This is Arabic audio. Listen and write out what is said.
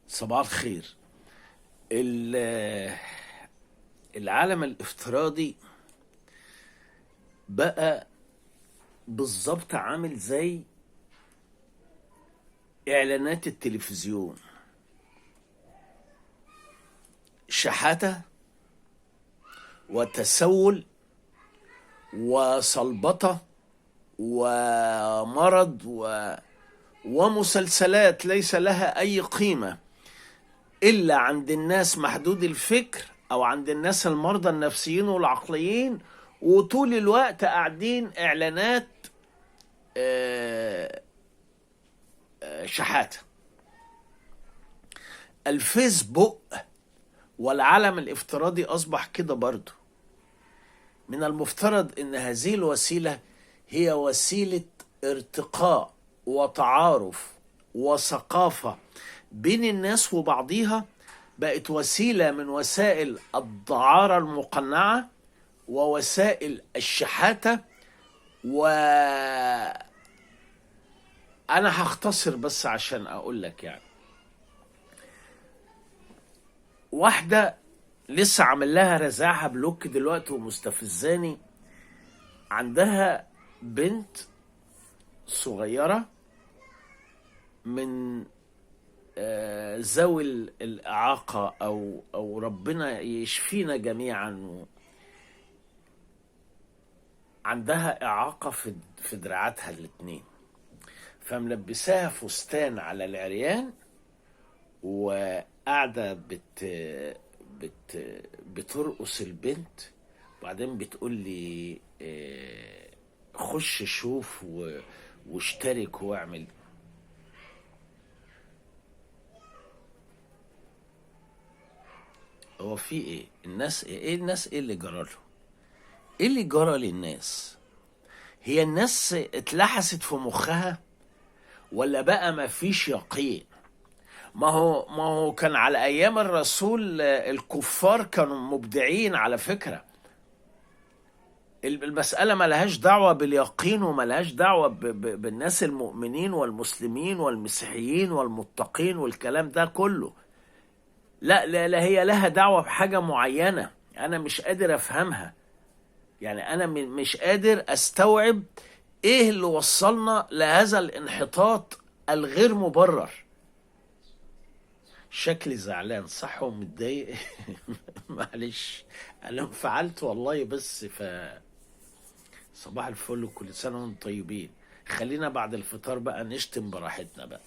صباح الخير. ال- العالم الافتراضي بقى بالظبط عامل زي اعلانات التلفزيون، شحاتة وتسول وصلبطة ومرض ومسلسلات ليس لها أي قيمة إلا عند الناس محدود الفكر أو عند الناس المرضى النفسيين والعقليين، وطول الوقت قاعدين إعلانات آه، شحاتة. الفيسبوك والعالم الافتراضي أصبح كده برضه. من المفترض أن هذه الوسيلة هي وسيلة ارتقاء وتعارف وثقافة بين الناس وبعضيها، بقت وسيلة من وسائل الدعارة المقنعة ووسائل الشحاتة. وأنا هختصر بس عشان أقول لك، يعني واحدة لسه عامل لها رزاعها بلوك دلوقتي ومستفزاني، عندها بنت صغيرة من ذوي الإعاقة أو ربنا يشفينا جميعا، عندها إعاقة في دراعاتها الاتنين، فملبساها فستان على العريان وقاعدة بترقص البنت. وبعدين بتقول لي خش شوف واشترك واعمل. هو في ايه الناس؟ ايه الناس؟ ايه اللي جرى له؟ ايه اللي جرى للناس؟ هي الناس اتلحست في مخها ولا بقى ما فيش يقين؟ ما هو كان على ايام الرسول الكفار كانوا مبدعين على فكرة. المسألة ما لهاش دعوة باليقين وما لهاش دعوة بالناس المؤمنين والمسلمين والمسيحيين والمتقين والكلام ده كله. لا لا لا، هي لها دعوة بحاجة معينة أنا مش قادر أفهمها. يعني أنا مش قادر أستوعب إيه اللي وصلنا لهذا الانحطاط الغير مبرر. شكلي زعلان صح ومتضايق. معلش، أنا انفعلت والله، بس صباح الفل وكل سنة وانتم طيبين. خلينا بعد الفطار بقى نشتم براحتنا بقى.